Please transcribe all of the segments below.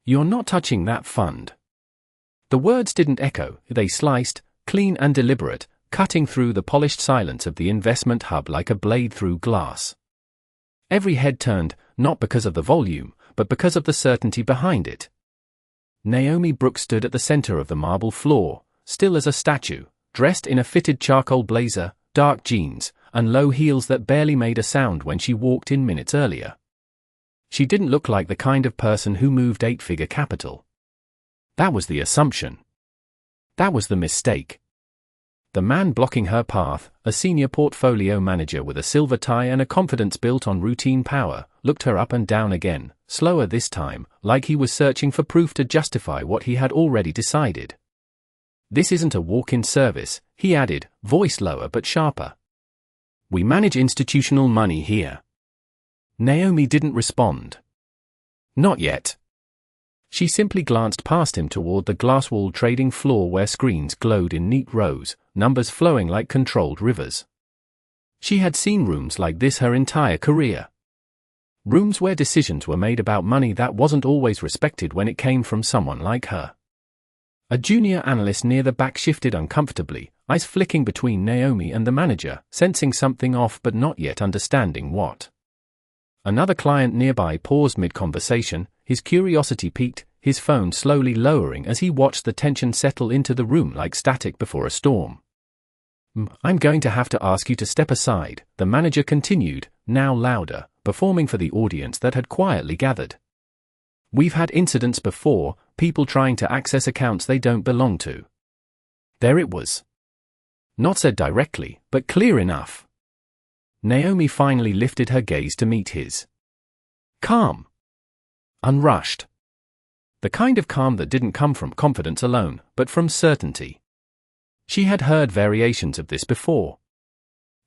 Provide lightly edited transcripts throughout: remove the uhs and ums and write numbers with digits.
"You're not touching that fund." The words didn't echo, they sliced, clean and deliberate, cutting through the polished silence of the investment hub like a blade through glass. Every head turned, not because of the volume, but because of the certainty behind it. Naomi Brooks stood at the center of the marble floor, still as a statue, dressed in a fitted charcoal blazer, dark jeans, and low heels that barely made a sound when she walked in minutes earlier. She didn't look like the kind of person who moved eight-figure capital. That was the assumption. That was the mistake. The man blocking her path, a senior portfolio manager with a silver tie and a confidence built on routine power, looked her up and down again, slower this time, like he was searching for proof to justify what he had already decided. "This isn't a walk-in service," he added, voice lower but sharper. "We manage institutional money here." Naomi didn't respond. Not yet. She simply glanced past him toward the glass-walled trading floor where screens glowed in neat rows, numbers flowing like controlled rivers. She had seen rooms like this her entire career. Rooms where decisions were made about money that wasn't always respected when it came from someone like her. A junior analyst near the back shifted uncomfortably, eyes flicking between Naomi and the manager, sensing something off but not yet understanding what. Another client nearby paused mid-conversation, his curiosity piqued, his phone slowly lowering as he watched the tension settle into the room like static before a storm. "I'm going to have to ask you to step aside," the manager continued, now louder, performing for the audience that had quietly gathered. "We've had incidents before, people trying to access accounts they don't belong to." There it was. Not said directly, but clear enough. Naomi finally lifted her gaze to meet his. Calm. Unrushed. The kind of calm that didn't come from confidence alone, but from certainty. She had heard variations of this before.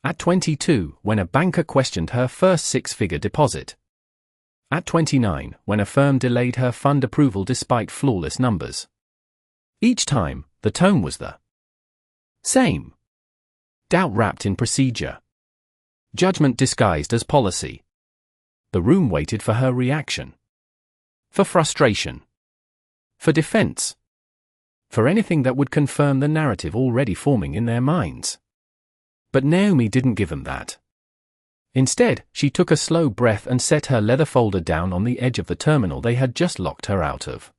At 22, when a banker questioned her first six-figure deposit. At 29, when a firm delayed her fund approval despite flawless numbers. Each time, the tone was the same. Doubt wrapped in procedure. Judgment disguised as policy. The room waited for her reaction. For frustration. For defense. For anything that would confirm the narrative already forming in their minds. But Naomi didn't give them that. Instead, she took a slow breath and set her leather folder down on the edge of the terminal they had just locked her out of.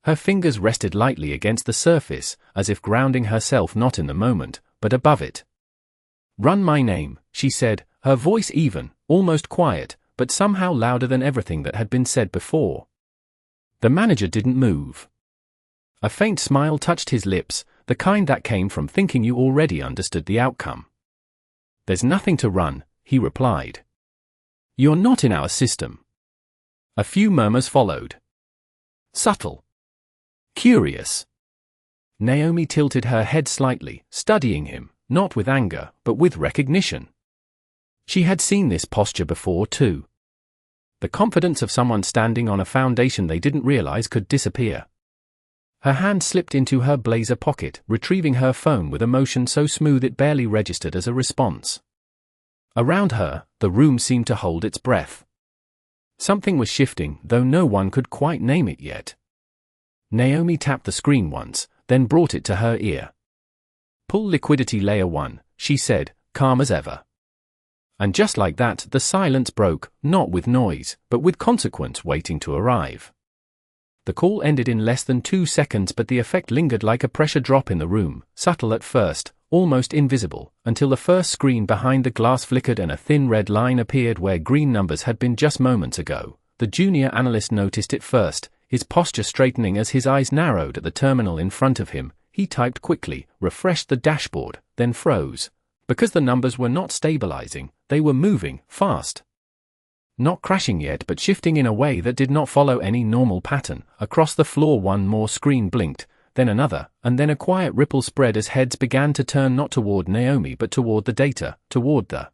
Her fingers rested lightly against the surface, as if grounding herself not in the moment, but above it. "Run my name," she said, her voice even, almost quiet, but somehow louder than everything that had been said before. The manager didn't move. A faint smile touched his lips, the kind that came from thinking you already understood the outcome. "There's nothing to run," he replied. "You're not in our system." A few murmurs followed. Subtle. Curious. Naomi tilted her head slightly, studying him, not with anger, but with recognition. She had seen this posture before too. The confidence of someone standing on a foundation they didn't realize could disappear. Her hand slipped into her blazer pocket, retrieving her phone with a motion so smooth it barely registered as a response. Around her, the room seemed to hold its breath. Something was shifting, though no one could quite name it yet. Naomi tapped the screen once, then brought it to her ear. "Pull liquidity layer 1, she said, calm as ever. And just like that, the silence broke, not with noise, but with consequence waiting to arrive. The call ended in less than 2 seconds, but the effect lingered like a pressure drop in the room, subtle at first, almost invisible, until the first screen behind the glass flickered and a thin red line appeared where green numbers had been just moments ago. The junior analyst noticed it first, his posture straightening as his eyes narrowed at the terminal in front of him. He typed quickly, refreshed the dashboard, then froze. Because the numbers were not stabilizing, they were moving, fast. Not crashing yet, but shifting in a way that did not follow any normal pattern. Across the floor one more screen blinked, then another, and then a quiet ripple spread as heads began to turn not toward Naomi but toward the data, toward the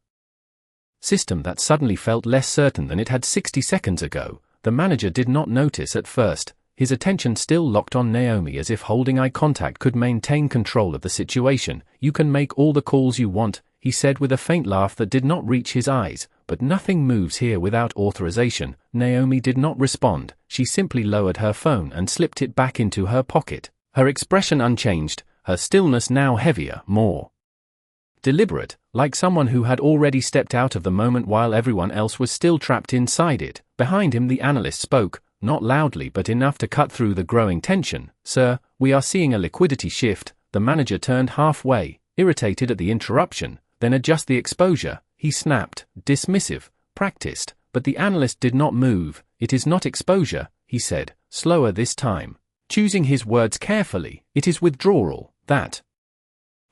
system that suddenly felt less certain than it had 60 seconds ago. The manager did not notice at first, his attention still locked on Naomi as if holding eye contact could maintain control of the situation. "You can make all the calls you want," he said with a faint laugh that did not reach his eyes, but nothing moves here without authorization." Naomi did not respond. She simply lowered her phone and slipped it back into her pocket. Her expression unchanged, her stillness now heavier, more deliberate, like someone who had already stepped out of the moment while everyone else was still trapped inside it. Behind him the analyst spoke, not loudly but enough to cut through the growing tension. "Sir, we are seeing a liquidity shift." The manager turned halfway, irritated at the interruption. "Then adjust the exposure," he snapped, dismissive, practiced, but the analyst did not move. "It is not exposure," he said, slower this time, choosing his words carefully. "It is withdrawal." That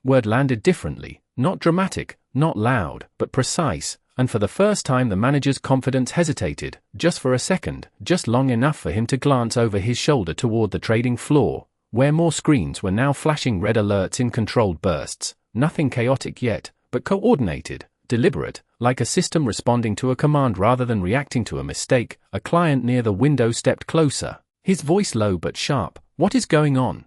word landed differently, not dramatic, not loud, but precise, and for the first time the manager's confidence hesitated, just for a second, just long enough for him to glance over his shoulder toward the trading floor, where more screens were now flashing red alerts in controlled bursts. Nothing chaotic yet, but coordinated, deliberate, like a system responding to a command rather than reacting to a mistake. A client near the window stepped closer, his voice low but sharp. "What is going on?"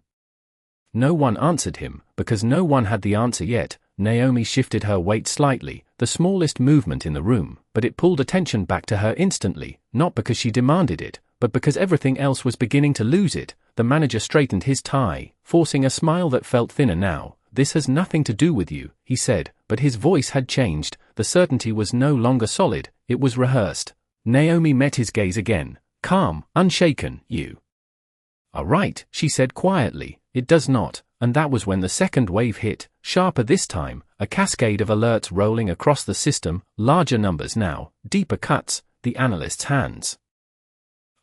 No one answered him, because no one had the answer yet. Naomi shifted her weight slightly, the smallest movement in the room, but it pulled attention back to her instantly, not because she demanded it, but because everything else was beginning to lose it. The manager straightened his tie, forcing a smile that felt thinner now. "This has nothing to do with you," he said, but his voice had changed. The certainty was no longer solid, it was rehearsed. Naomi met his gaze again, calm, unshaken. "You are right," she said quietly. "It does not." And that was when the second wave hit, sharper this time, a cascade of alerts rolling across the system, larger numbers now, deeper cuts, the analyst's hands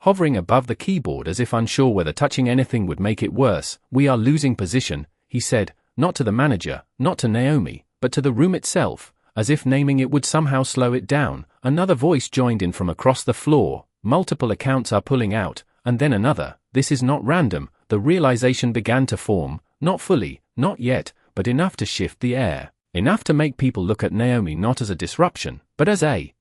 hovering above the keyboard as if unsure whether touching anything would make it worse. "We are losing position," he said, not to the manager, not to Naomi, but to the room itself, as if naming it would somehow slow it down. Another voice joined in from across the floor. "Multiple accounts are pulling out," and then another. "This is not random." The realization began to form, not fully, not yet, but enough to shift the air, enough to make people look at Naomi not as a disruption, but as a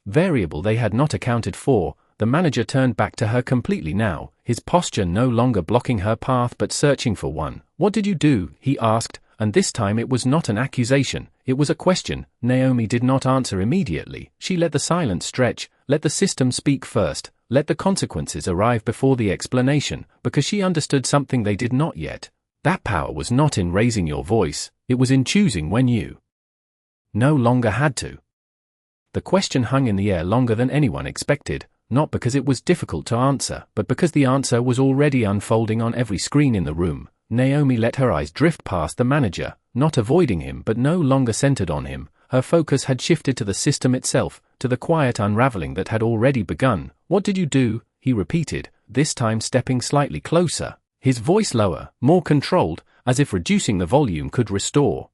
variable they had not accounted for. The manager turned back to her completely now, his posture no longer blocking her path but searching for one. "What did you do?" he asked, and this time it was not an accusation, it was a question. Naomi did not answer immediately. She let the silence stretch, let the system speak first, let the consequences arrive before the explanation, because she understood something they did not yet. That power was not in raising your voice, it was in choosing when you no longer had to. The question hung in the air longer than anyone expected, not because it was difficult to answer, but because the answer was already unfolding on every screen in the room. Naomi let her eyes drift past the manager, not avoiding him but no longer centered on him. Her focus had shifted to the system itself, to the quiet unraveling that had already begun. "What did you do?" he repeated, this time stepping slightly closer, his voice lower, more controlled, as if reducing the volume could restore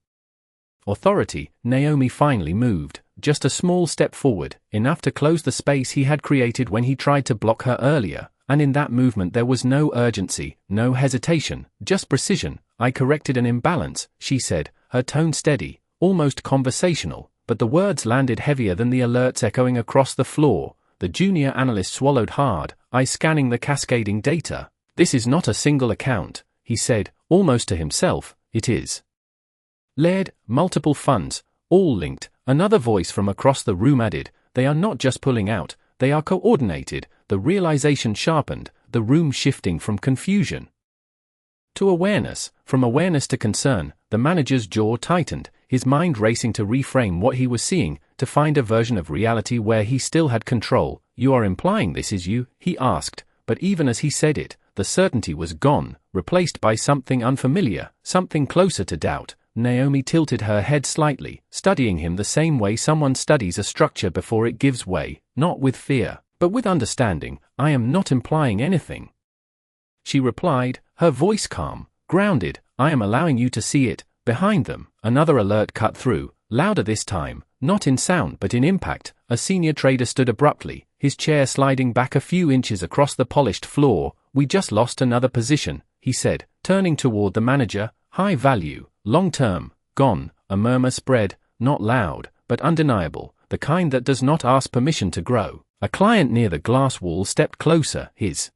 authority. Naomi finally moved, just a small step forward, enough to close the space he had created when he tried to block her earlier, and in that movement there was no urgency, no hesitation, just precision. "I corrected an imbalance," she said, her tone steady, almost conversational, but the words landed heavier than the alerts echoing across the floor. The junior analyst swallowed hard, eyes scanning the cascading data. "This is not a single account," he said, almost to himself. "It is layered, multiple funds, all linked." Another voice from across the room added, "They are not just pulling out, they are coordinated." The realization sharpened, the room shifting from confusion to awareness, from awareness to concern. The manager's jaw tightened, his mind racing to reframe what he was seeing, to find a version of reality where he still had control. "You are implying this is you?" he asked, but even as he said it, the certainty was gone, replaced by something unfamiliar, something closer to doubt. Naomi tilted her head slightly, studying him the same way someone studies a structure before it gives way, not with fear, but with understanding. "I am not implying anything," she replied, her voice calm, grounded. "I am allowing you to see it." Behind them, another alert cut through, louder this time, not in sound but in impact. A senior trader stood abruptly, his chair sliding back a few inches across the polished floor. "We just lost another position," he said, turning toward the manager. "High value, long term, gone." A murmur spread, not loud, but undeniable, the kind that does not ask permission to grow. A client near the glass wall stepped closer, his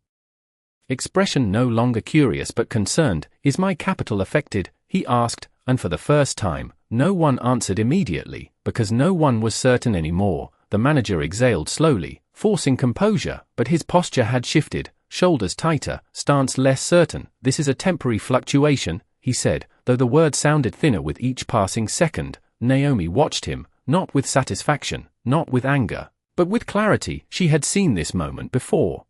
expression no longer curious but concerned. "Is my capital affected?" he asked, and for the first time, no one answered immediately, because no one was certain anymore. The manager exhaled slowly, forcing composure, but his posture had shifted, shoulders tighter, stance less certain. "This is a temporary fluctuation," he said, though the words sounded thinner with each passing second. Naomi watched him, not with satisfaction, not with anger, but with clarity. She had seen this moment before.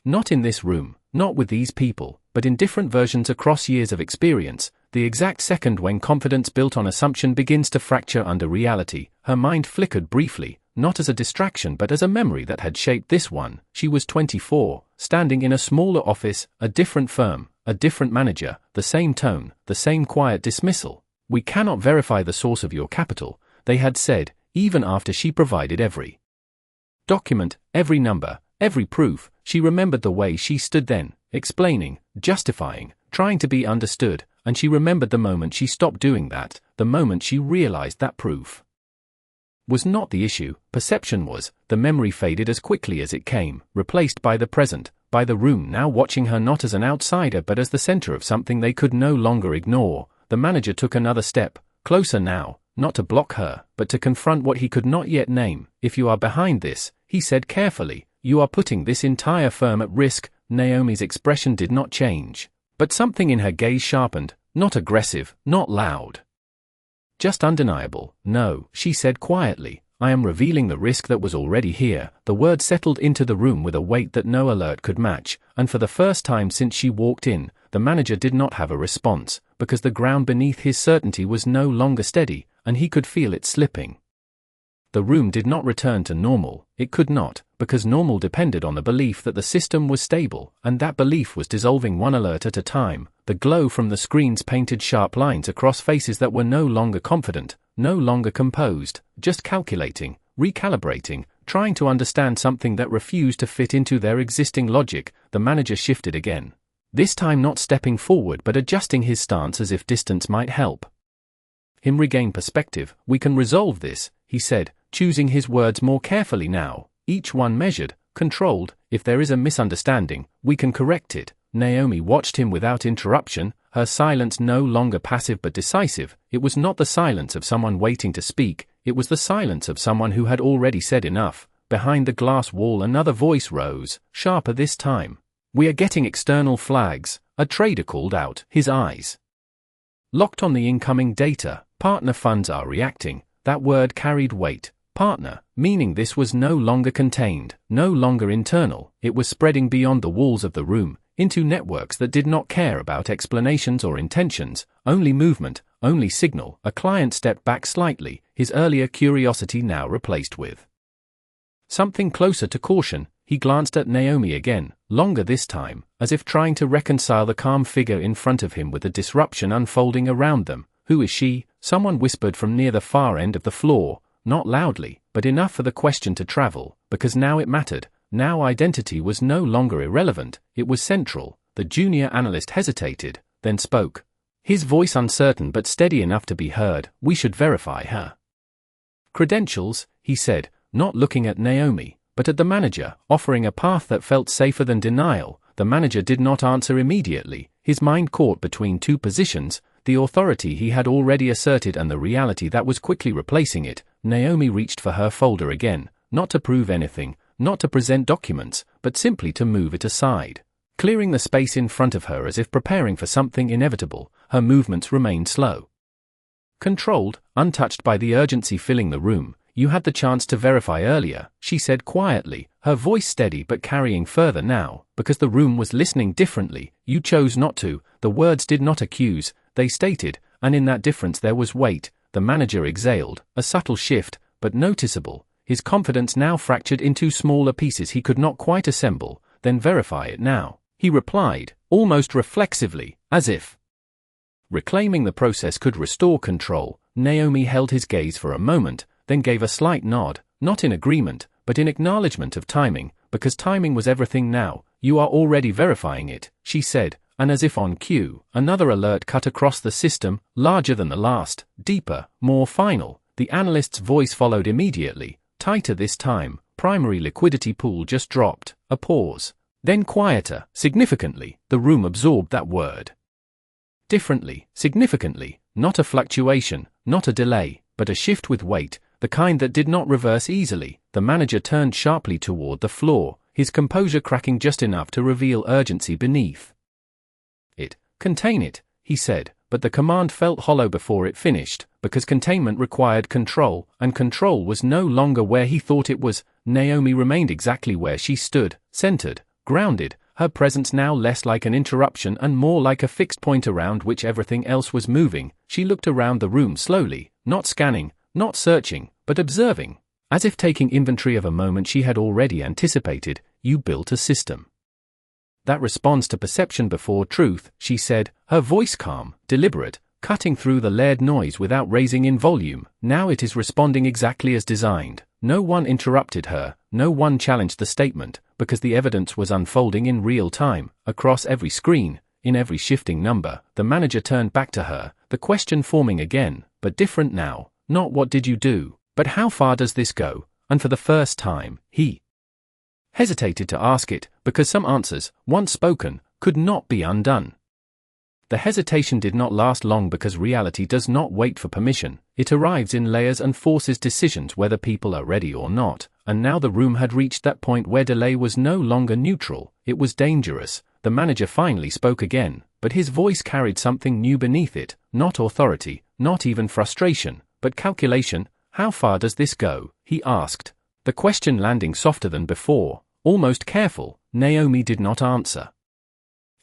Not in this room, not with these people, but in different versions across years of experience, the exact second when confidence built on assumption begins to fracture under reality. Her mind flickered briefly, not as a distraction but as a memory that had shaped this one. She was 24, standing in a smaller office, a different firm, a different manager, the same tone, the same quiet dismissal. "We cannot verify the source of your capital," they had said, even after she provided every document, every number, every proof. She remembered the way she stood then, explaining, justifying, trying to be understood, and she remembered the moment she stopped doing that, the moment she realized that proof was not the issue, perception was. The memory faded as quickly as it came, replaced by the present, by the room now watching her not as an outsider but as the center of something they could no longer ignore. The manager took another step, closer now, not to block her, but to confront what he could not yet name. "If you are behind this," he said carefully, "you are putting this entire firm at risk." Naomi's expression did not change, but something in her gaze sharpened, not aggressive, not loud, just undeniable. "No," she said quietly, "I am revealing the risk that was already here." The word settled into the room with a weight that no alert could match, and for the first time since she walked in, the manager did not have a response, because the ground beneath his certainty was no longer steady, and he could feel it slipping. The room did not return to normal. It could not, because normal depended on the belief that the system was stable, and that belief was dissolving one alert at a time. The glow from the screens painted sharp lines across faces that were no longer confident, no longer composed, just calculating, recalibrating, trying to understand something that refused to fit into their existing logic. The manager shifted again, this time not stepping forward but adjusting his stance as if distance might help him regain perspective. "We can resolve this," he said, choosing his words more carefully now, each one measured, controlled. "If there is a misunderstanding, we can correct it." Naomi watched him without interruption, her silence no longer passive but decisive. It was not the silence of someone waiting to speak, it was the silence of someone who had already said enough. Behind the glass wall another voice rose, sharper this time. "We are getting external flags," a trader called out, his eyes locked on the incoming data. "Partner funds are reacting." That word carried weight. Partner, meaning this was no longer contained, no longer internal. It was spreading beyond the walls of the room, into networks that did not care about explanations or intentions, only movement, only signal. A client stepped back slightly, his earlier curiosity now replaced with something closer to caution. He glanced at Naomi again, longer this time, as if trying to reconcile the calm figure in front of him with the disruption unfolding around them. "Who is she?" someone whispered from near the far end of the floor, not loudly, but enough for the question to travel, because now it mattered. Now identity was no longer irrelevant, it was central. The junior analyst hesitated, then spoke, his voice uncertain but steady enough to be heard. "We should verify her credentials," he said, not looking at Naomi, but at the manager, offering a path that felt safer than denial. The manager did not answer immediately, his mind caught between two positions, the authority he had already asserted and the reality that was quickly replacing it. Naomi reached for her folder again, not to prove anything, not to present documents, but simply to move it aside, clearing the space in front of her as if preparing for something inevitable. Her movements remained slow, controlled, untouched by the urgency filling the room. "You had the chance to verify earlier," she said quietly, her voice steady but carrying further now, because the room was listening differently. "You chose not to." The words did not accuse, they stated, and in that difference there was weight. The manager exhaled, a subtle shift, but noticeable, his confidence now fractured into smaller pieces he could not quite assemble. "Then verify it now," he replied, almost reflexively, as if reclaiming the process could restore control. Naomi held his gaze for a moment, then gave a slight nod, not in agreement, but in acknowledgement of timing, because timing was everything now. "You are already verifying it," she said, and as if on cue, another alert cut across the system, larger than the last, deeper, more final. The analyst's voice followed immediately, tighter this time. "Primary liquidity pool just dropped." A pause. Then quieter, significantly. The room absorbed that word. Differently, significantly, not a fluctuation, not a delay, but a shift with weight, the kind that did not reverse easily. The manager turned sharply toward the floor, his composure cracking just enough to reveal urgency beneath. Contain it, he said, but the command felt hollow before it finished, because containment required control, and control was no longer where he thought it was. Naomi remained exactly where she stood, centered, grounded, her presence now less like an interruption and more like a fixed point around which everything else was moving. She looked around the room slowly, not scanning, not searching, but observing, as if taking inventory of a moment she had already anticipated. You built a system that responds to perception before truth, she said, her voice calm, deliberate, cutting through the layered noise without raising in volume. Now it is responding exactly as designed. No one interrupted her, no one challenged the statement, because the evidence was unfolding in real time, across every screen, in every shifting number. The manager turned back to her, the question forming again, but different now, not what did you do, but how far does this go? And for the first time, he hesitated to ask it, because some answers, once spoken, could not be undone. The hesitation did not last long because reality does not wait for permission. It arrives in layers and forces decisions whether people are ready or not, and now the room had reached that point where delay was no longer neutral, it was dangerous. The manager finally spoke again, but his voice carried something new beneath it, not authority, not even frustration, but calculation. How far does this go? He asked, the question landing softer than before, almost careful. Naomi did not answer.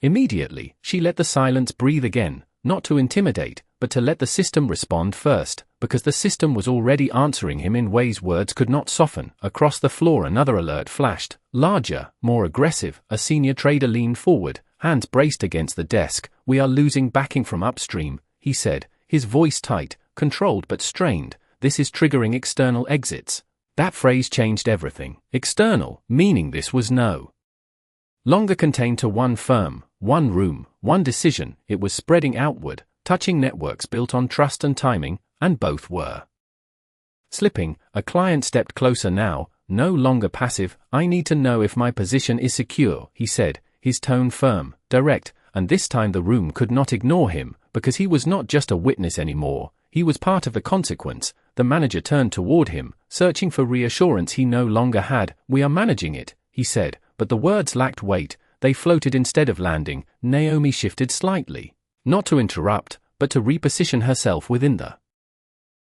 Immediately, she let the silence breathe again, not to intimidate, but to let the system respond first, because the system was already answering him in ways words could not soften. Across the floor another alert flashed, larger, more aggressive. A senior trader leaned forward, hands braced against the desk. We are losing backing from upstream, he said, his voice tight, controlled but strained. This is triggering external exits. That phrase changed everything. External, meaning this was no longer contained to one firm, one room, one decision. It was spreading outward, touching networks built on trust and timing, and both were slipping. A client stepped closer now, no longer passive. I need to know if my position is secure, he said, his tone firm, direct, and this time the room could not ignore him, because he was not just a witness anymore, he was part of the consequence. The manager turned toward him, searching for reassurance he no longer had. We are managing it, he said, but the words lacked weight, they floated instead of landing. Naomi shifted slightly, not to interrupt, but to reposition herself within the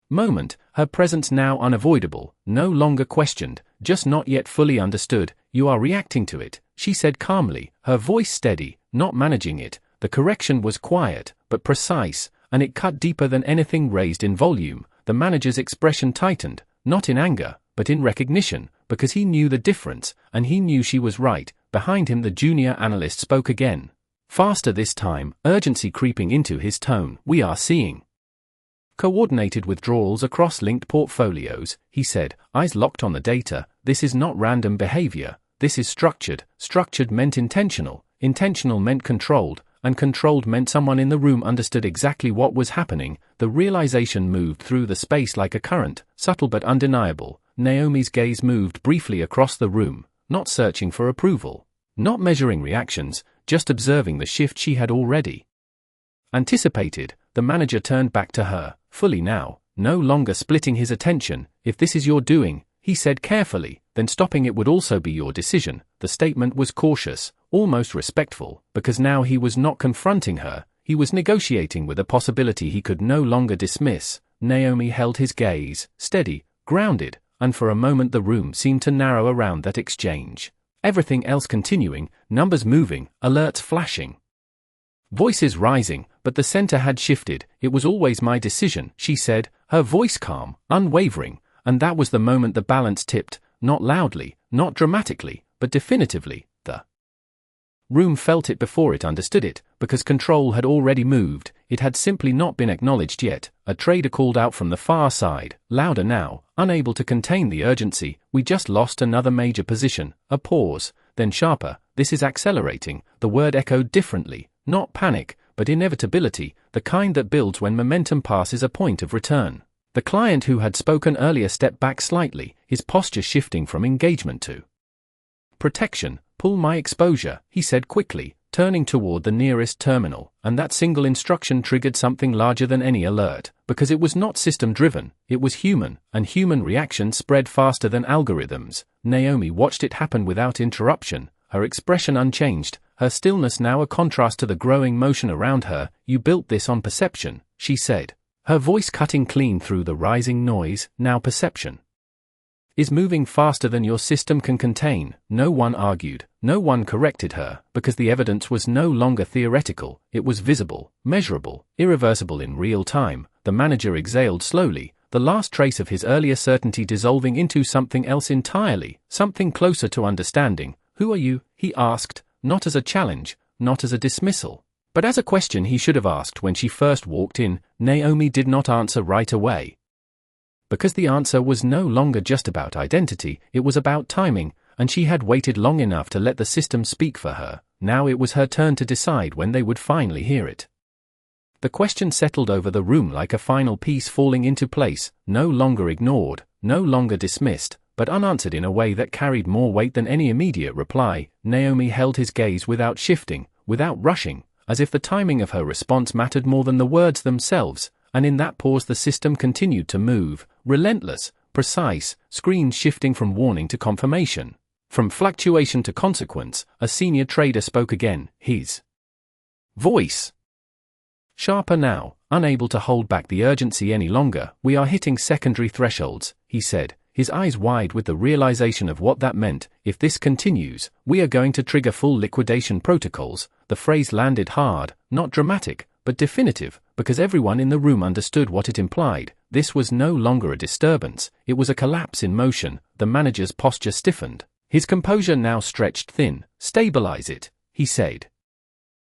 moment, her presence now unavoidable, no longer questioned, just not yet fully understood. You are reacting to it, she said calmly, her voice steady, not managing it. The correction was quiet, but precise, and it cut deeper than anything raised in volume. The manager's expression tightened, not in anger, but in recognition, because he knew the difference, and he knew she was right. Behind him the junior analyst spoke again. Faster this time, urgency creeping into his tone. We are seeing coordinated withdrawals across linked portfolios, he said, eyes locked on the data. This is not random behavior, this is structured. Structured meant intentional, intentional meant controlled, and controlled meant someone in the room understood exactly what was happening. The realization moved through the space like a current, subtle but undeniable. Naomi's gaze moved briefly across the room, not searching for approval, not measuring reactions, just observing the shift she had already anticipated. The manager turned back to her, fully now, no longer splitting his attention. If this is your doing, he said carefully, then stopping it would also be your decision. The statement was cautious, almost respectful, because now he was not confronting her, he was negotiating with a possibility he could no longer dismiss. Naomi held his gaze, steady, grounded, and for a moment the room seemed to narrow around that exchange. Everything else continuing, numbers moving, alerts flashing, voices rising, but the center had shifted. It was always my decision, she said, her voice calm, unwavering, and that was the moment the balance tipped, not loudly, not dramatically, but definitively. The room felt it before it understood it, because control had already moved. It had simply not been acknowledged yet. A trader called out from the far side, louder now, unable to contain the urgency. We just lost another major position. A pause, then sharper. This is accelerating. The word echoed differently, not panic, but inevitability, the kind that builds when momentum passes a point of return. The client who had spoken earlier stepped back slightly, his posture shifting from engagement to protection. Pull my exposure, he said quickly, turning toward the nearest terminal, and that single instruction triggered something larger than any alert, because it was not system-driven, it was human, and human reaction spread faster than algorithms. Naomi watched it happen without interruption, her expression unchanged, her stillness now a contrast to the growing motion around her. "You built this on perception," she said, her voice cutting clean through the rising noise. "Now perception is moving faster than your system can contain." No one argued, no one corrected her, because the evidence was no longer theoretical, it was visible, measurable, irreversible in real time. The manager exhaled slowly, the last trace of his earlier certainty dissolving into something else entirely, something closer to understanding. "Who are you?" he asked, not as a challenge, not as a dismissal, but as a question he should have asked when she first walked in. Naomi did not answer right away, because the answer was no longer just about identity, it was about timing, and she had waited long enough to let the system speak for her. Now it was her turn to decide when they would finally hear it. The question settled over the room like a final piece falling into place, no longer ignored, no longer dismissed, but unanswered in a way that carried more weight than any immediate reply. Naomi held his gaze without shifting, without rushing, as if the timing of her response mattered more than the words themselves, and in that pause the system continued to move, relentless, precise, screens shifting from warning to confirmation, from fluctuation to consequence. A senior trader spoke again, his voice sharper now, unable to hold back the urgency any longer. "We are hitting secondary thresholds," he said, his eyes wide with the realization of what that meant. "If this continues, we are going to trigger full liquidation protocols." The phrase landed hard, not dramatic, but definitive, because everyone in the room understood what it implied. This was no longer a disturbance, it was a collapse in motion. The manager's posture stiffened, his composure now stretched thin. "Stabilize it," he said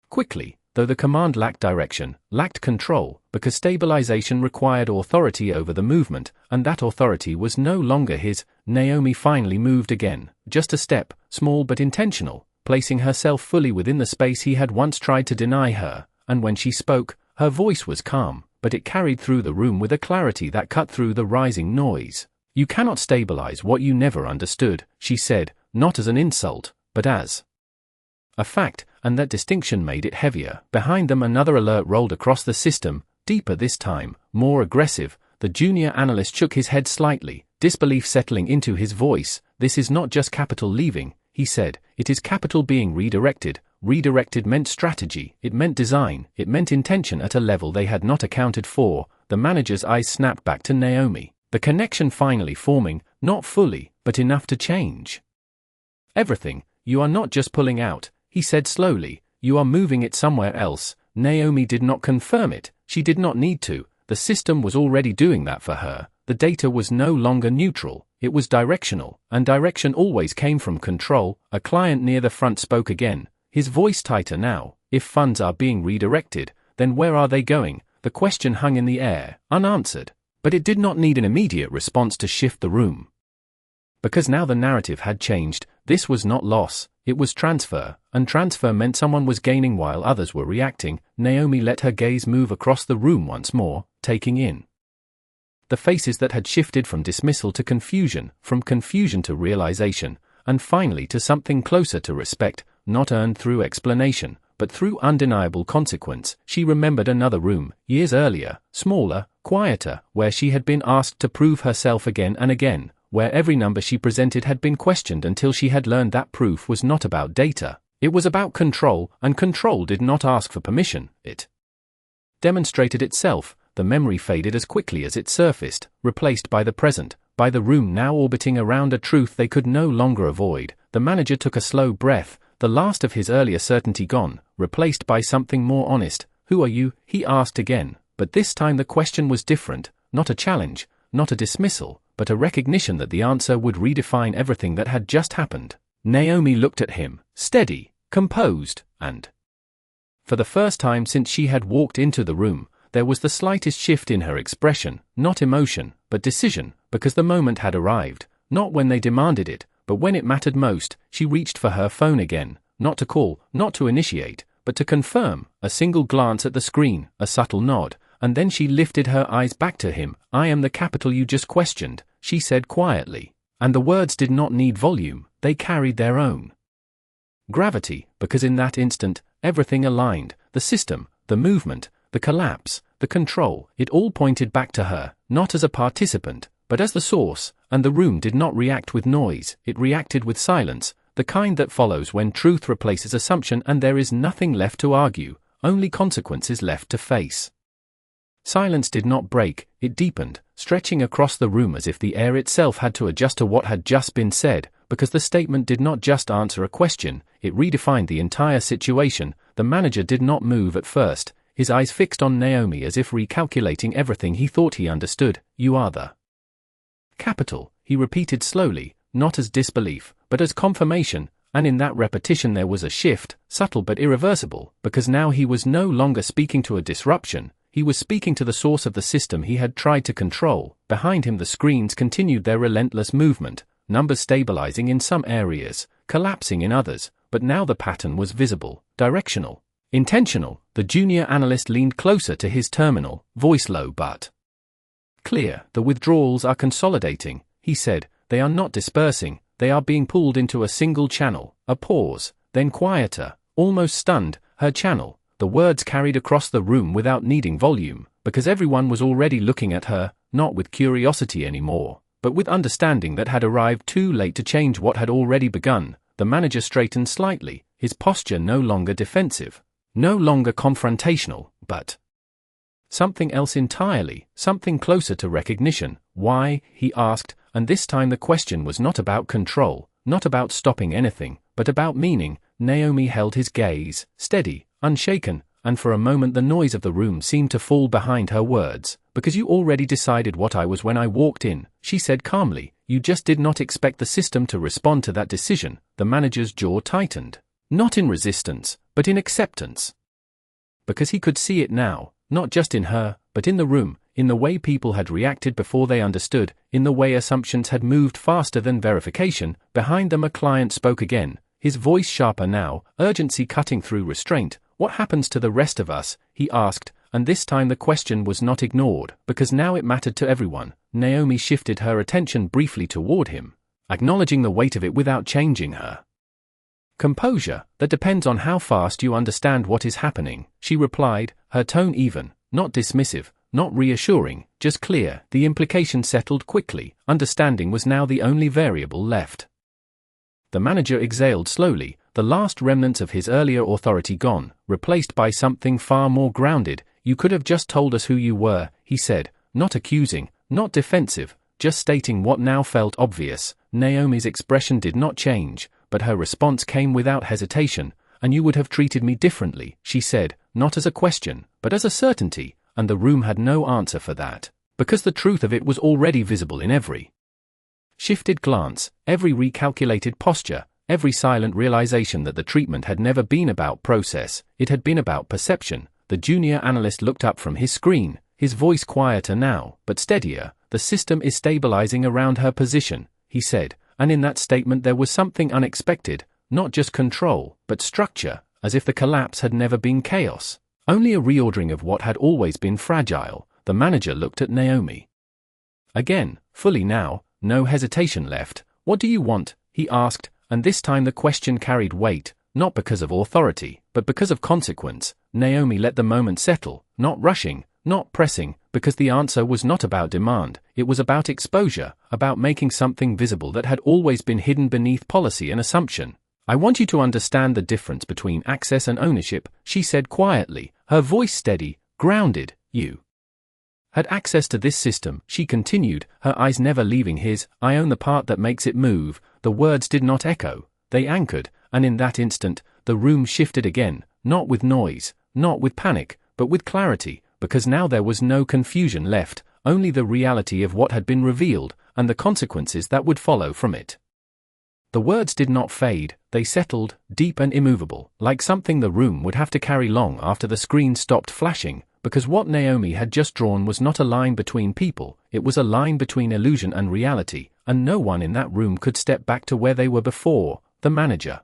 quickly, though the command lacked direction, lacked control, because stabilization required authority over the movement, and that authority was no longer his. Naomi finally moved again, just a step, small but intentional, placing herself fully within the space he had once tried to deny her, and when she spoke, her voice was calm, but it carried through the room with a clarity that cut through the rising noise. "You cannot stabilize what you never understood," she said, not as an insult, but as a fact, and that distinction made it heavier. Behind them another alert rolled across the system, deeper this time, more aggressive. The junior analyst shook his head slightly, disbelief settling into his voice. "This is not just capital leaving," he said, "it is capital being redirected." Redirected meant strategy, it meant design, it meant intention at a level they had not accounted for. The manager's eyes snapped back to Naomi, the connection finally forming, not fully, but enough to change everything. "You are not just pulling out," he said slowly, "you are moving it somewhere else." Naomi did not confirm it, she did not need to, the system was already doing that for her. The data was no longer neutral, it was directional, and direction always came from control. A client near the front spoke again, his voice tighter now. "If funds are being redirected, then where are they going?" The question hung in the air, unanswered, but it did not need an immediate response to shift the room, because now the narrative had changed. This was not loss, it was transfer, and transfer meant someone was gaining while others were reacting. Naomi let her gaze move across the room once more, taking in the faces that had shifted from dismissal to confusion, from confusion to realization, and finally to something closer to respect, not earned through explanation, but through undeniable consequence. She remembered another room, years earlier, smaller, quieter, where she had been asked to prove herself again and again, where every number she presented had been questioned until she had learned that proof was not about data, it was about control, and control did not ask for permission, it demonstrated itself. The memory faded as quickly as it surfaced, replaced by the present, by the room now orbiting around a truth they could no longer avoid. The manager took a slow breath, the last of his earlier certainty gone, replaced by something more honest. "Who are you?" he asked again, but this time the question was different, not a challenge, not a dismissal, but a recognition that the answer would redefine everything that had just happened. Naomi looked at him, steady, composed, and for the first time since she had walked into the room, there was the slightest shift in her expression, not emotion, but decision, because the moment had arrived, not when they demanded it, but when it mattered most. She reached for her phone again, not to call, not to initiate, but to confirm. A single glance at the screen, a subtle nod, and then she lifted her eyes back to him. "I am the capital you just questioned," she said quietly, and the words did not need volume, they carried their own gravity, because in that instant, everything aligned, the system, the movement, the collapse, the control, it all pointed back to her, not as a participant, but as the source, and the room did not react with noise, it reacted with silence, the kind that follows when truth replaces assumption and there is nothing left to argue, only consequences left to face. Silence did not break, it deepened, stretching across the room as if the air itself had to adjust to what had just been said, because the statement did not just answer a question, it redefined the entire situation. The manager did not move at first, his eyes fixed on Naomi as if recalculating everything he thought he understood. You are the capital, he repeated slowly, not as disbelief, but as confirmation, and in that repetition there was a shift, subtle but irreversible, because now he was no longer speaking to a disruption, he was speaking to the source of the system he had tried to control. Behind him the screens continued their relentless movement, numbers stabilizing in some areas, collapsing in others, but now the pattern was visible, directional, intentional. The junior analyst leaned closer to his terminal, voice low but clear. The withdrawals are consolidating, he said, they are not dispersing, they are being pulled into a single channel. A pause, then quieter, almost stunned, her channel. The words carried across the room without needing volume, because everyone was already looking at her, not with curiosity anymore, but with understanding that had arrived too late to change what had already begun. The manager straightened slightly, his posture no longer defensive, no longer confrontational, but something else entirely, something closer to recognition. Why? He asked, and this time the question was not about control, not about stopping anything, but about meaning. Naomi held his gaze, steady, unshaken, and for a moment the noise of the room seemed to fall behind her words. Because you already decided what I was when I walked in, she said calmly, you just did not expect the system to respond to that decision. The manager's jaw tightened, not in resistance, but in acceptance. Because he could see it now, not just in her, but in the room, in the way people had reacted before they understood, in the way assumptions had moved faster than verification. Behind them a client spoke again, his voice sharper now, urgency cutting through restraint. What happens to the rest of us? He asked, and this time the question was not ignored, because now it mattered to everyone. Naomi shifted her attention briefly toward him, acknowledging the weight of it without changing her composure. That depends on how fast you understand what is happening, she replied, her tone even, not dismissive, not reassuring, just clear. The implication settled quickly, understanding was now the only variable left. The manager exhaled slowly, the last remnants of his earlier authority gone, replaced by something far more grounded. You could have just told us who you were, he said, not accusing, not defensive, just stating what now felt obvious. Naomi's expression did not change, but her response came without hesitation. And you would have treated me differently, she said, not as a question, but as a certainty, and the room had no answer for that, because the truth of it was already visible in every shifted glance, every recalculated posture, every silent realization that the treatment had never been about process, it had been about perception. The junior analyst looked up from his screen, his voice quieter now, but steadier. The system is stabilizing around her position, he said, and in that statement there was something unexpected, not just control, but structure, as if the collapse had never been chaos, only a reordering of what had always been fragile. The manager looked at Naomi again, fully now, no hesitation left. What do you want? He asked, and this time the question carried weight, not because of authority, but because of consequence. Naomi let the moment settle, not rushing, not pressing, because the answer was not about demand, it was about exposure, about making something visible that had always been hidden beneath policy and assumption. I want you to understand the difference between access and ownership, she said quietly, her voice steady, grounded. You had access to this system, she continued, her eyes never leaving his. I own the part that makes it move. The words did not echo, they anchored, and in that instant, the room shifted again, not with noise, not with panic, but with clarity, because now there was no confusion left, only the reality of what had been revealed, and the consequences that would follow from it. The words did not fade, they settled, deep and immovable, like something the room would have to carry long after the screen stopped flashing, because what Naomi had just drawn was not a line between people, it was a line between illusion and reality, and no one in that room could step back to where they were before. The manager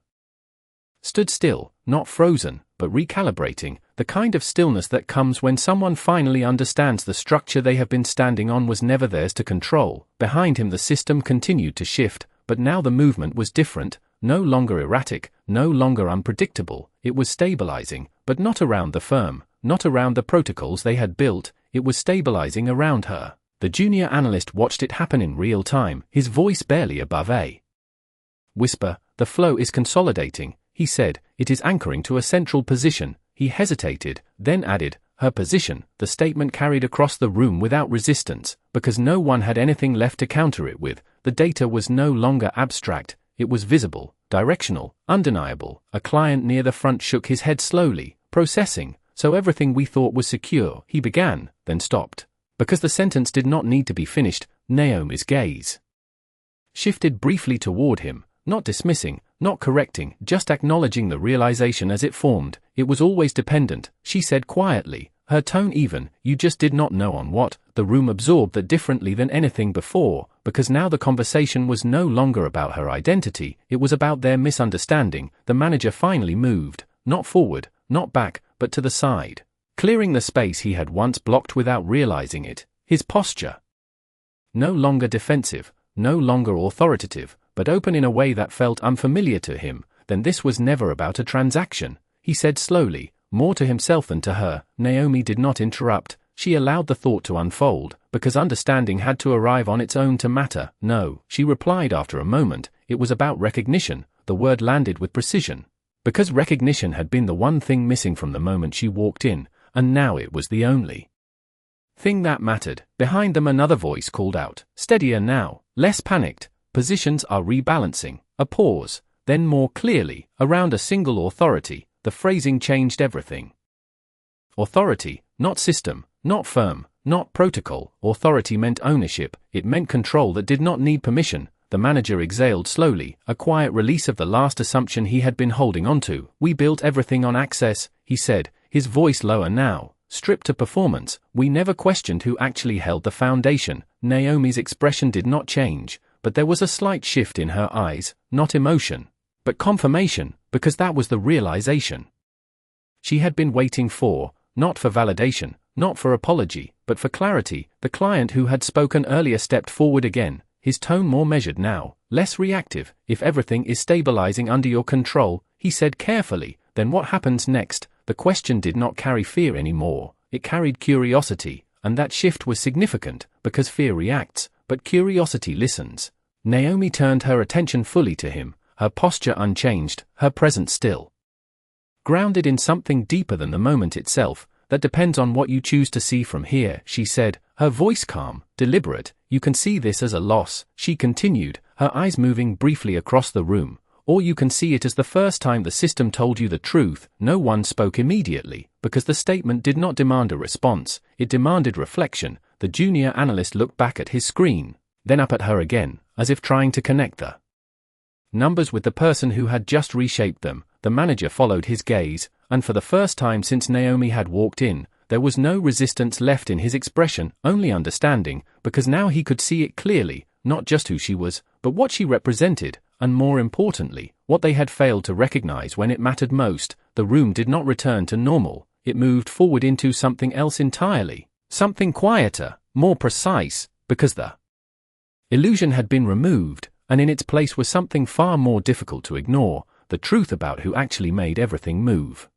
stood still, not frozen, but recalibrating, the kind of stillness that comes when someone finally understands the structure they have been standing on was never theirs to control. Behind him the system continued to shift, but now the movement was different, no longer erratic, no longer unpredictable. It was stabilizing, but not around the firm, not around the protocols they had built. It was stabilizing around her. The junior analyst watched it happen in real time, his voice barely above a whisper. The flow is consolidating, he said. It is anchoring to a central position. He hesitated, then added, her position. The statement carried across the room without resistance, because no one had anything left to counter it with. The data was no longer abstract, it was visible, directional, undeniable. A client near the front shook his head slowly. Processing. So everything we thought was secure, he began, then stopped. Because the sentence did not need to be finished, Naomi's gaze shifted briefly toward him, not dismissing, not correcting, just acknowledging the realization as it formed. It was always dependent, she said quietly, her tone even. You just did not know on what. The room absorbed that differently than anything before, because now the conversation was no longer about her identity, it was about their misunderstanding. The manager finally moved, not forward, not back, but to the side, clearing the space he had once blocked without realizing it. His posture, no longer defensive, no longer authoritative, but open in a way that felt unfamiliar to him. Then this was never about a transaction, he said slowly, more to himself than to her. Naomi did not interrupt. She allowed the thought to unfold, because understanding had to arrive on its own to matter. No, she replied after a moment, it was about recognition. The word landed with precision, because recognition had been the one thing missing from the moment she walked in, and now it was the only thing that mattered. Behind them another voice called out, steadier now, less panicked. Positions are rebalancing. A pause, then more clearly, around a single authority. The phrasing changed everything. Authority, not system, not firm, not protocol. Authority meant ownership. It meant control that did not need permission. The manager exhaled slowly, a quiet release of the last assumption he had been holding onto. We built everything on access, he said, his voice lower now, stripped to performance. We never questioned who actually held the foundation. Naomi's expression did not change, but there was a slight shift in her eyes, not emotion, but confirmation, because that was the realization she had been waiting for, not for validation, not for apology, but for clarity. The client who had spoken earlier stepped forward again, his tone more measured now, less reactive. If everything is stabilizing under your control, he said carefully, then what happens next? The question did not carry fear anymore, it carried curiosity, and that shift was significant, because fear reacts, but curiosity listens. Naomi turned her attention fully to him, her posture unchanged, her presence still grounded in something deeper than the moment itself. That depends on what you choose to see from here, she said, her voice calm, deliberate. You can see this as a loss, she continued, her eyes moving briefly across the room, or you can see it as the first time the system told you the truth. No one spoke immediately, because the statement did not demand a response, it demanded reflection. The junior analyst looked back at his screen, then up at her again, as if trying to connect the numbers with the person who had just reshaped them. The manager followed his gaze, and for the first time since Naomi had walked in, there was no resistance left in his expression, only understanding, because now he could see it clearly, not just who she was, but what she represented, and more importantly, what they had failed to recognize when it mattered most. The room did not return to normal, it moved forward into something else entirely, something quieter, more precise, because the illusion had been removed, and in its place was something far more difficult to ignore, the truth about who actually made everything move.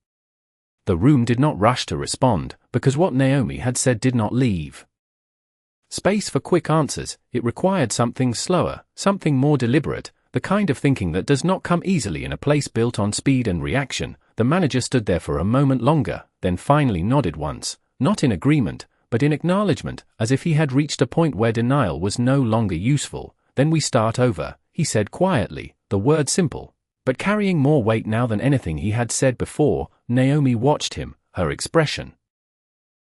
The room did not rush to respond, because what Naomi had said did not leave space for quick answers. It required something slower, something more deliberate, the kind of thinking that does not come easily in a place built on speed and reaction. The manager stood there for a moment longer, then finally nodded once, not in agreement, but in acknowledgement, as if he had reached a point where denial was no longer useful. Then we start over, he said quietly, the word simple, but carrying more weight now than anything he had said before. Naomi watched him, her expression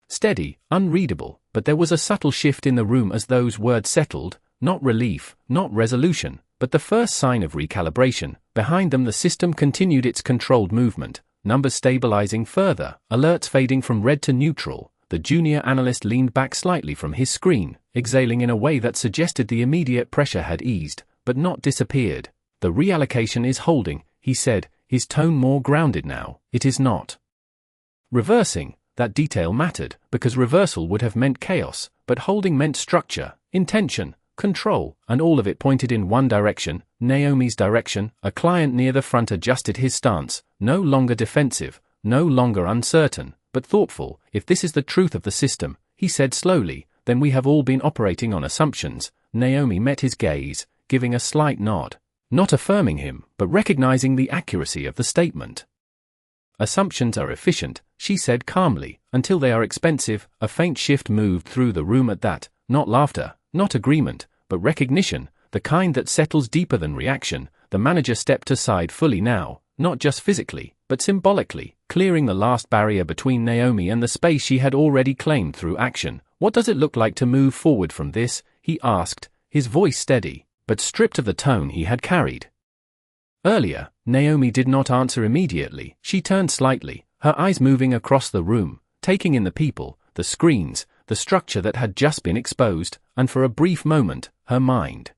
steady, unreadable, but there was a subtle shift in the room as those words settled, not relief, not resolution, but the first sign of recalibration. Behind them the system continued its controlled movement, numbers stabilizing further, alerts fading from red to neutral. The junior analyst leaned back slightly from his screen, exhaling in a way that suggested the immediate pressure had eased, but not disappeared. The reallocation is holding, he said, his tone more grounded now. It is not reversing. That detail mattered, because reversal would have meant chaos, but holding meant structure, intention. control, and all of it pointed in one direction, Naomi's direction. A client near the front adjusted his stance, no longer defensive, no longer uncertain, but thoughtful. If this is the truth of the system, he said slowly, then we have all been operating on assumptions. Naomi met his gaze, giving a slight nod, not affirming him, but recognizing the accuracy of the statement. Assumptions are efficient, she said calmly, until they are expensive. A faint shift moved through the room at that, not laughter, not agreement, but recognition, the kind that settles deeper than reaction. The manager stepped aside fully now, not just physically, but symbolically, clearing the last barrier between Naomi and the space she had already claimed through action. What does it look like to move forward from this? He asked, his voice steady, but stripped of the tone he had carried earlier. Naomi did not answer immediately. She turned slightly, her eyes moving across the room, taking in the people, the screens, the structure that had just been exposed, and for a brief moment, her mind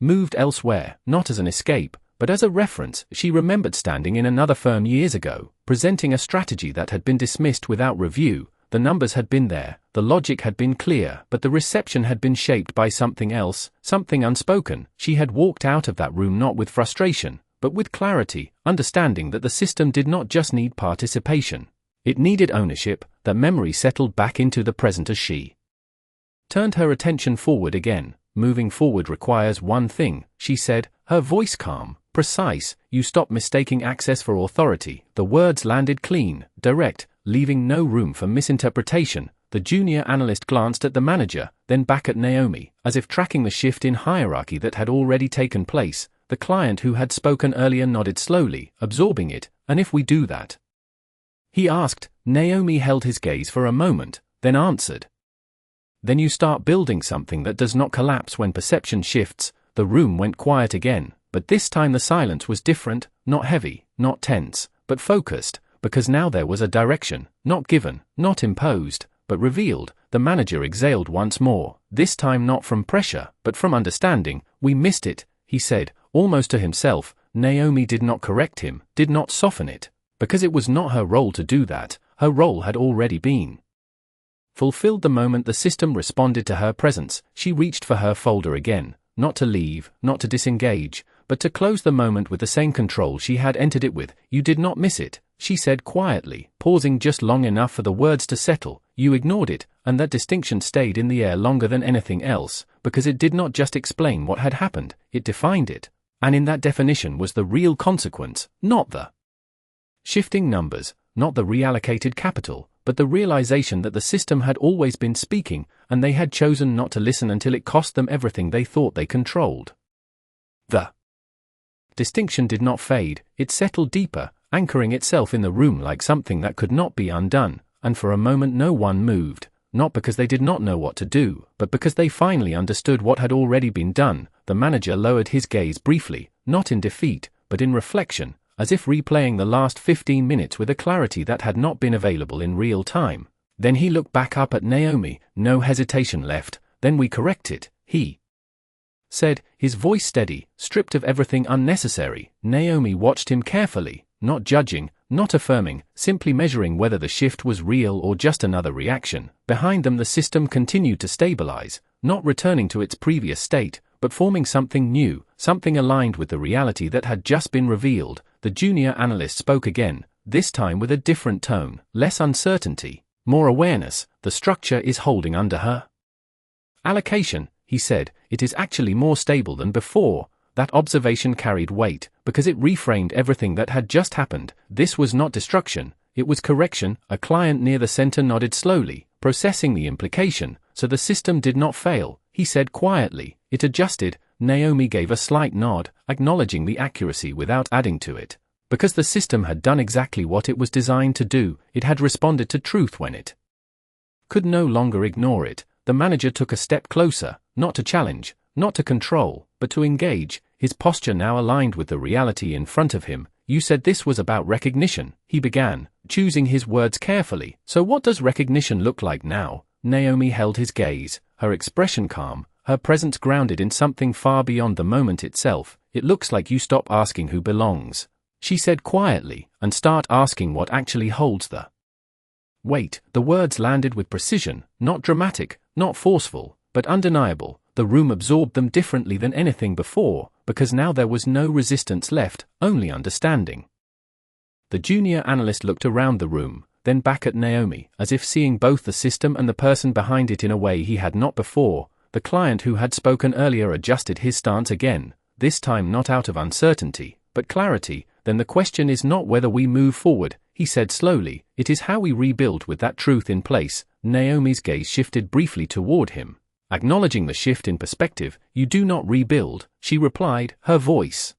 moved elsewhere, not as an escape, but as a reference. She remembered standing in another firm years ago, presenting a strategy that had been dismissed without review. The numbers had been there, the logic had been clear, but the reception had been shaped by something else, something unspoken. She had walked out of that room not with frustration, but with clarity, understanding that the system did not just need participation. It needed ownership. That memory settled back into the present as she turned her attention forward again. Moving forward requires one thing, she said, her voice calm, precise. You stop mistaking access for authority. The words landed clean, direct, leaving no room for misinterpretation. The junior analyst glanced at the manager, then back at Naomi, as if tracking the shift in hierarchy that had already taken place. The client who had spoken earlier nodded slowly, absorbing it. And if we do that? He asked. Naomi held his gaze for a moment, then answered. Then you start building something that does not collapse when perception shifts. The room went quiet again, but this time the silence was different, not heavy, not tense, but focused, because now there was a direction, not given, not imposed, but revealed. The manager exhaled once more, this time not from pressure, but from understanding. We missed it, he said, almost to himself. Naomi did not correct him, did not soften it, because it was not her role to do that. Her role had already been fulfilled. The moment the system responded to her presence, she reached for her folder again, not to leave, not to disengage, but to close the moment with the same control she had entered it with. You did not miss it, she said quietly, pausing just long enough for the words to settle. You ignored it, and that distinction stayed in the air longer than anything else, because it did not just explain what had happened, it defined it. And in that definition was the real consequence, not the shifting numbers, not the reallocated capital, but the realization that the system had always been speaking, and they had chosen not to listen until it cost them everything they thought they controlled. The distinction did not fade, it settled deeper, anchoring itself in the room like something that could not be undone, and for a moment no one moved, not because they did not know what to do, but because they finally understood what had already been done. The manager lowered his gaze briefly, not in defeat, but in reflection, as if replaying the last 15 minutes with a clarity that had not been available in real time. Then he looked back up at Naomi, no hesitation left. Then we correct it, he said, his voice steady, stripped of everything unnecessary. Naomi watched him carefully, not judging, not affirming, simply measuring whether the shift was real or just another reaction. Behind them the system continued to stabilize, not returning to its previous state, but forming something new, something aligned with the reality that had just been revealed. The junior analyst spoke again, this time with a different tone, less uncertainty, more awareness. The structure is holding under her allocation, he said. It is actually more stable than before. That observation carried weight, because it reframed everything that had just happened. This was not destruction, it was correction. A client near the center nodded slowly, processing the implication. So the system did not fail, he said quietly. It adjusted. Naomi gave a slight nod, acknowledging the accuracy without adding to it. Because the system had done exactly what it was designed to do, it had responded to truth when it could no longer ignore it. The manager took a step closer, not to challenge, not to control, but to engage, his posture now aligned with the reality in front of him. You said this was about recognition, he began, choosing his words carefully. So what does recognition look like now? Naomi held his gaze, her expression calm, her presence grounded in something far beyond the moment itself. It looks like you stop asking who belongs, she said quietly, and start asking what actually holds the weight. The words landed with precision, not dramatic, not forceful, but undeniable. the room absorbed them differently than anything before, because now there was no resistance left, only understanding. The junior analyst looked around the room, then back at Naomi, as if seeing both the system and the person behind it in a way he had not before. The client who had spoken earlier adjusted his stance again, this time not out of uncertainty, but clarity. Then the question is not whether we move forward, he said slowly, it is how we rebuild with that truth in place. Naomi's gaze shifted briefly toward him. Acknowledging the shift in perspective, you do not rebuild, she replied, her voice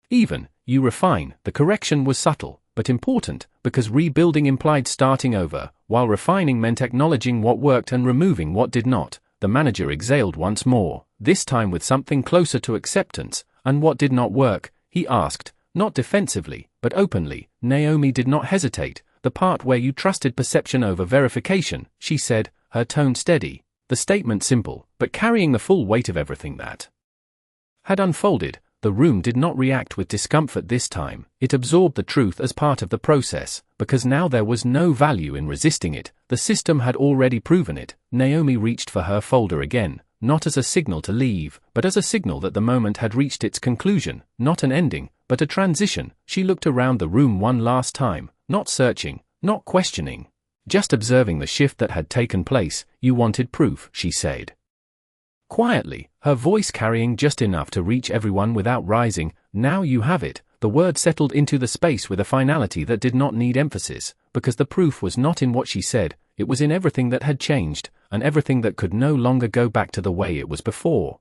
even. You refine. The correction was subtle, but important, because rebuilding implied starting over, while refining meant acknowledging what worked and removing what did not. The manager exhaled once more, this time with something closer to acceptance. And what did not work? He asked, not defensively, but openly. Naomi did not hesitate. The part where you trusted perception over verification, she said, her tone steady. The statement simple, but carrying the full weight of everything that had unfolded. The room did not react with discomfort this time, it absorbed the truth as part of the process, because now there was no value in resisting it, the system had already proven it. Naomi reached for her folder again, not as a signal to leave, but as a signal that the moment had reached its conclusion, not an ending, but a transition. She looked around the room one last time, not searching, not questioning, just observing the shift that had taken place. You wanted proof, she said quietly, her voice carrying just enough to reach everyone without rising. Now you have it. The word settled into the space with a finality that did not need emphasis, because the proof was not in what she said, it was in everything that had changed, and everything that could no longer go back to the way it was before.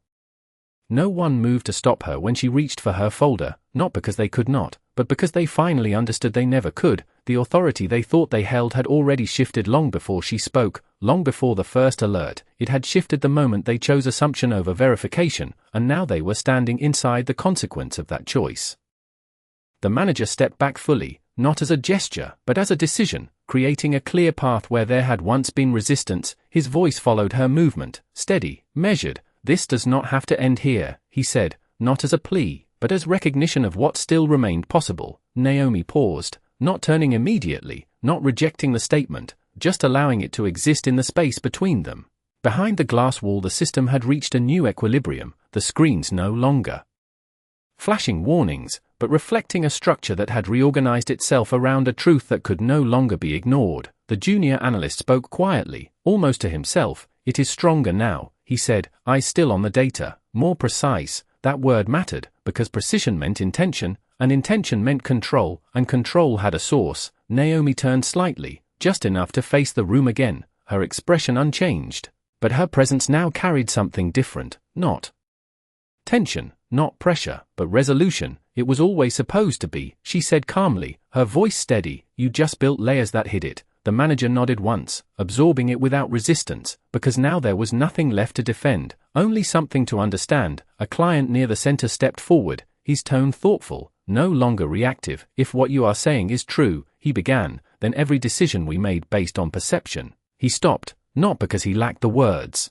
No one moved to stop her when she reached for her folder, not because they could not, but because they finally understood they never could. The authority they thought they held had already shifted long before she spoke, long before the first alert. It had shifted the moment they chose assumption over verification, and now they were standing inside the consequence of that choice. The manager stepped back fully, not as a gesture, but as a decision, creating a clear path where there had once been resistance. His voice followed her movement, steady, measured. This does not have to end here, he said, not as a plea, but as recognition of what still remained possible. Naomi paused, not turning immediately, not rejecting the statement, just allowing it to exist in the space between them. Behind the glass wall the system had reached a new equilibrium, the screens no longer flashing warnings, but reflecting a structure that had reorganized itself around a truth that could no longer be ignored. The junior analyst spoke quietly, almost to himself. It is stronger now, he said, eyes still on the data, more precise. That word mattered, because precision meant intention, and intention meant control, and control had a source. Naomi turned slightly, just enough to face the room again, her expression unchanged. But her presence now carried something different, not tension, not pressure, but resolution. It was always supposed to be, she said calmly, her voice steady. You just built layers that hid it. The manager nodded once, absorbing it without resistance, because now there was nothing left to defend, only something to understand. A client near the center stepped forward, his tone thoughtful, no longer reactive. If what you are saying is true, he began, then every decision we made based on perception. He stopped, not because he lacked the words,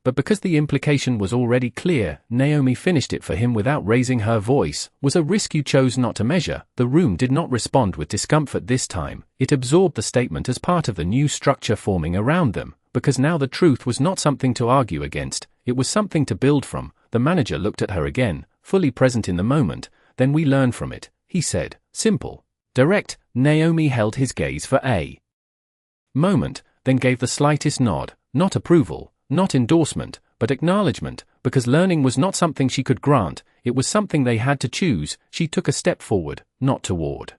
but because the implication was already clear. Naomi finished it for him without raising her voice. Was a risk you chose not to measure. The room did not respond with discomfort this time. It absorbed the statement as part of the new structure forming around them, because now the truth was not something to argue against, it was something to build from. The manager looked at her again, fully present in the moment. Then we learn from it, he said, simple, direct. Naomi held his gaze for a moment, then gave the slightest nod, not approval, not endorsement, but acknowledgement, because learning was not something she could grant, it was something they had to choose. She took a step forward, not toward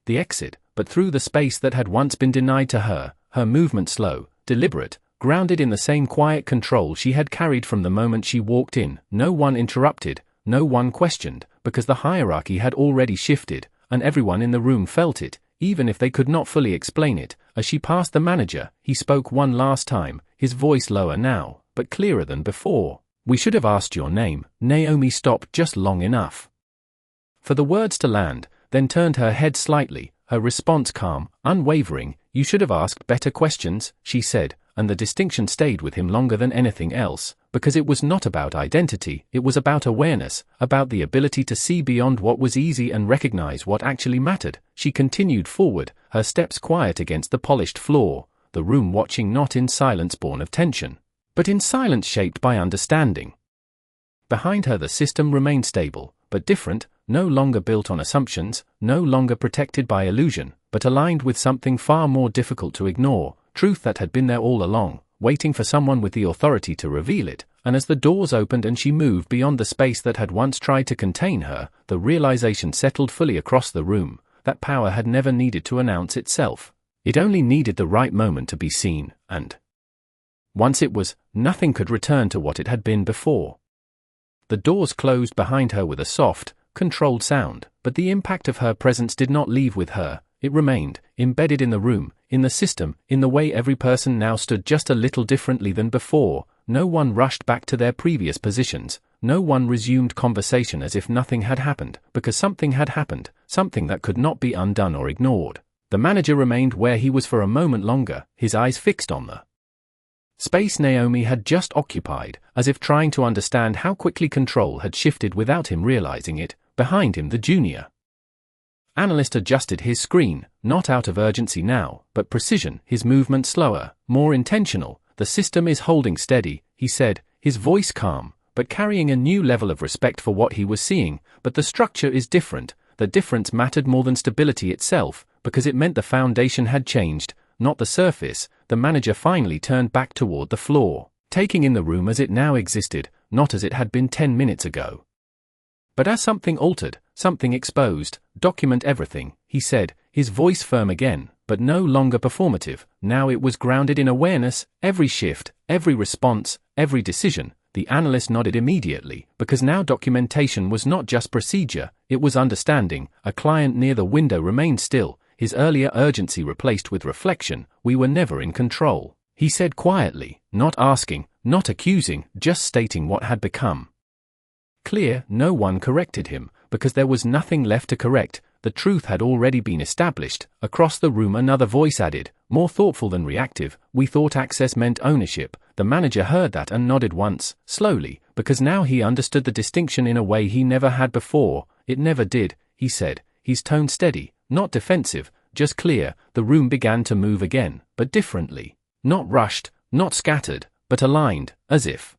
the exit, but through the space that had once been denied to her, her movement slow, deliberate, grounded in the same quiet control she had carried from the moment she walked in. No one interrupted, no one questioned, because the hierarchy had already shifted, and everyone in the room felt it, even if they could not fully explain it. As she passed the manager, he spoke one last time, his voice lower now, but clearer than before. We should have asked your name. Naomi stopped just long enough for the words to land, then turned her head slightly, her response calm, unwavering. You should have asked better questions, she said, and the distinction stayed with him longer than anything else, because it was not about identity, it was about awareness, about the ability to see beyond what was easy and recognize what actually mattered. She continued forward, her steps quiet against the polished floor, the room watching not in silence born of tension, but but in silence shaped by understanding. Behind her the system remained stable, but different, no longer built on assumptions, no longer protected by illusion, but aligned with something far more difficult to ignore, truth that had been there all along, waiting for someone with the authority to reveal it. And as the doors opened and she moved beyond the space that had once tried to contain her, the realization settled fully across the room, that power had never needed to announce itself. It only needed the right moment to be seen, and once it was, nothing could return to what it had been before. The doors closed behind her with a soft, controlled sound, but the impact of her presence did not leave with her. It remained, embedded in the room, in the system, in the way every person now stood just a little differently than before. No one rushed back to their previous positions, no one resumed conversation as if nothing had happened, because something had happened, something that could not be undone or ignored. The manager remained where he was for a moment longer, his eyes fixed on the space Naomi had just occupied, as if trying to understand how quickly control had shifted without him realizing it. Behind him the junior analyst adjusted his screen, not out of urgency now, but precision, his movement slower, more intentional. "The system is holding steady," he said, his voice calm, but carrying a new level of respect for what he was seeing. "But the structure is different." The difference mattered more than stability itself, because it meant the foundation had changed, not the surface. The manager finally turned back toward the floor, taking in the room as it now existed, not as it had been 10 minutes ago, but as something altered, something exposed. "Document everything," he said, his voice firm again, but no longer performative. Now it was grounded in awareness, every shift, every response, every decision. The analyst nodded immediately, because now documentation was not just procedure, it was understanding. A client near the window remained still, his earlier urgency replaced with reflection. "We were never in control," he said quietly, not asking, not accusing, just stating what had become clear. No one corrected him, because there was nothing left to correct. The truth had already been established. Across the room another voice added, more thoughtful than reactive, "We thought access meant ownership." The manager heard that and nodded once, slowly, because now he understood the distinction in a way he never had before. "It never did," he said, his tone steady, not defensive, just clear. The room began to move again, but differently. Not rushed, not scattered, but aligned, as if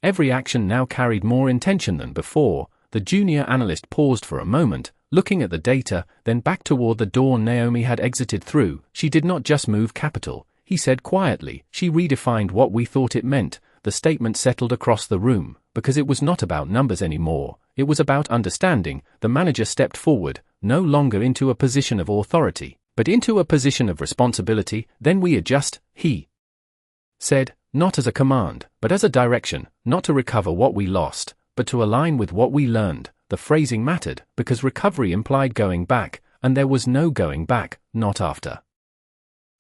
every action now carried more intention than before. The junior analyst paused for a moment, looking at the data, then back toward the door Naomi had exited through. "She did not just move capital," he said quietly, "she redefined what we thought it meant." The statement settled across the room, because it was not about numbers anymore, it was about understanding. The manager stepped forward, no longer into a position of authority, but into a position of responsibility. "Then we adjust," he said, not as a command, but as a direction, not to recover what we lost, but to align with what we learned. The phrasing mattered, because recovery implied going back, and there was no going back, not after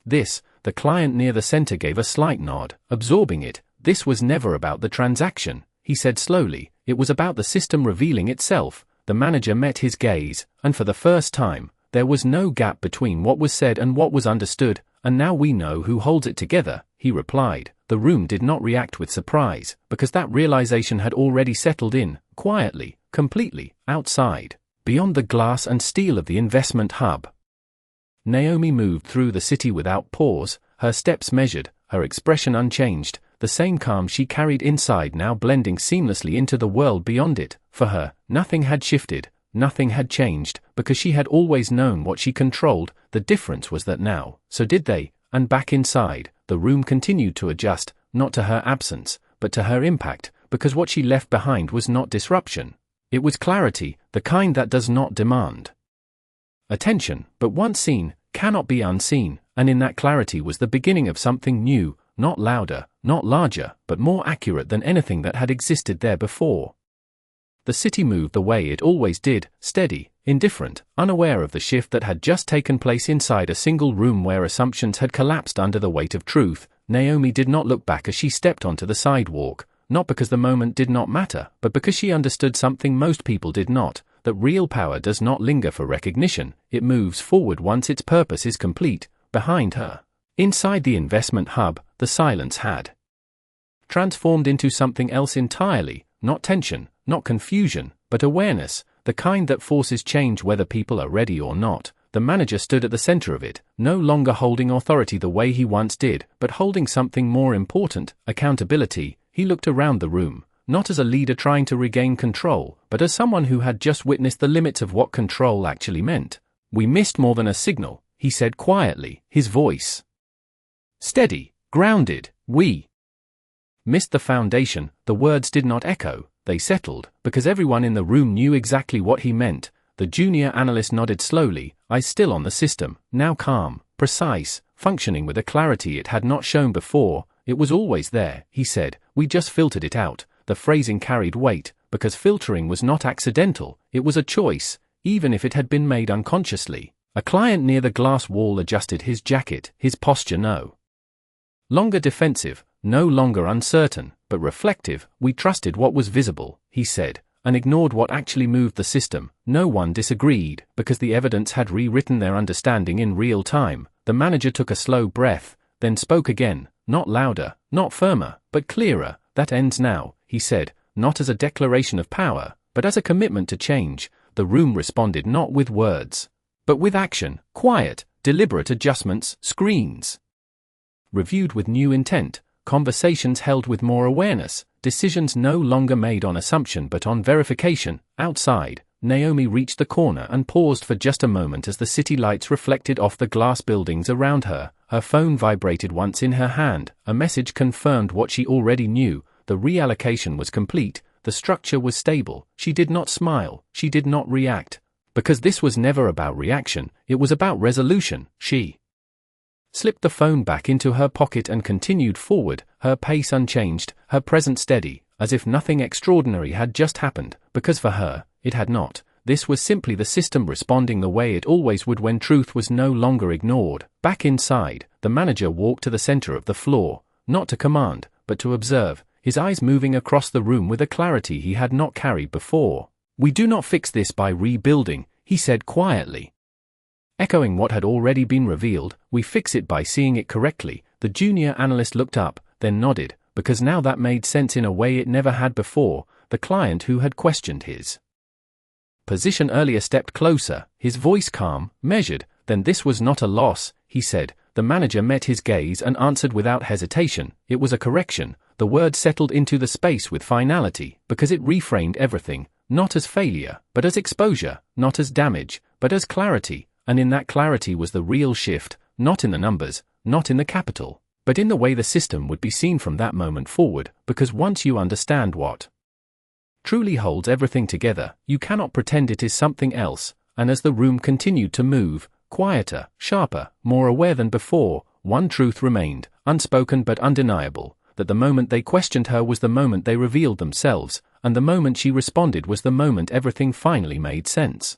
this. The client near the center gave a slight nod, absorbing it. "This was never about the transaction," he said slowly, "it was about the system revealing itself." The manager met his gaze, and for the first time, there was no gap between what was said and what was understood. "And now we know who holds it together," he replied. The room did not react with surprise, because that realization had already settled in, quietly, completely, outside, beyond the glass and steel of the investment hub. Naomi moved through the city without pause, her steps measured, her expression unchanged, the same calm she carried inside now blending seamlessly into the world beyond it. For her, nothing had shifted, nothing had changed, because she had always known what she controlled. The difference was that now, so did they. And back inside, the room continued to adjust, not to her absence, but to her impact, because what she left behind was not disruption. It was clarity, the kind that does not demand attention, but once seen, cannot be unseen, and in that clarity was the beginning of something new, not louder, not larger, but more accurate than anything that had existed there before. The city moved the way it always did, steady, indifferent, unaware of the shift that had just taken place inside a single room where assumptions had collapsed under the weight of truth. Naomi did not look back as she stepped onto the sidewalk, not because the moment did not matter, but because she understood something most people did not, that real power does not linger for recognition, it moves forward once its purpose is complete. Behind her, inside the investment hub, the silence had transformed into something else entirely, not tension, not confusion, but awareness, the kind that forces change whether people are ready or not. The manager stood at the center of it, no longer holding authority the way he once did, but holding something more important, accountability. He looked around the room, not as a leader trying to regain control, but as someone who had just witnessed the limits of what control actually meant. "We missed more than a signal," he said quietly, his voice steady, grounded. "We missed the foundation." The words did not echo, they settled, because everyone in the room knew exactly what he meant. The junior analyst nodded slowly, eyes still on the system, now calm, precise, functioning with a clarity it had not shown before. "It was always there," he said, "we just filtered it out." The phrasing carried weight, because filtering was not accidental, it was a choice, even if it had been made unconsciously. A client near the glass wall adjusted his jacket, his posture no longer defensive, no longer uncertain, but reflective. "We trusted what was visible," he said, and ignored what actually moved the system. No one disagreed, because the evidence had rewritten their understanding in real time. The manager took a slow breath, then spoke again, not louder, not firmer, but clearer. "That ends now," he said, not as a declaration of power, but as a commitment to change. The room responded not with words, but with action, quiet, deliberate adjustments, screens reviewed with new intent, conversations held with more awareness, decisions no longer made on assumption but on verification. Outside, Naomi reached the corner and paused for just a moment as the city lights reflected off the glass buildings around her. Her phone vibrated once in her hand. A message confirmed what she already knew. The reallocation was complete, the structure was stable. She did not smile, she did not react. Because this was never about reaction, it was about resolution. She slipped the phone back into her pocket and continued forward, her pace unchanged, her presence steady, as if nothing extraordinary had just happened, because for her, it had not. This was simply the system responding the way it always would when truth was no longer ignored. Back inside, the manager walked to the center of the floor, not to command, but to observe, his eyes moving across the room with a clarity he had not carried before. "We do not fix this by rebuilding," he said quietly, echoing what had already been revealed. "We fix it by seeing it correctly." The junior analyst looked up, then nodded, because now that made sense in a way it never had before. The client who had questioned his position earlier stepped closer, his voice calm, measured. "Then this was not a loss," he said. The manager met his gaze and answered without hesitation. It was a correction. The word settled into the space with finality, because it reframed everything, not as failure, but as exposure, not as damage, but as clarity. And in that clarity was the real shift, not in the numbers, not in the capital, but in the way the system would be seen from that moment forward. Because once you understand what truly holds everything together, you cannot pretend it is something else. And as the room continued to move, quieter, sharper, more aware than before, one truth remained, unspoken but undeniable, that the moment they questioned her was the moment they revealed themselves, and the moment she responded was the moment everything finally made sense.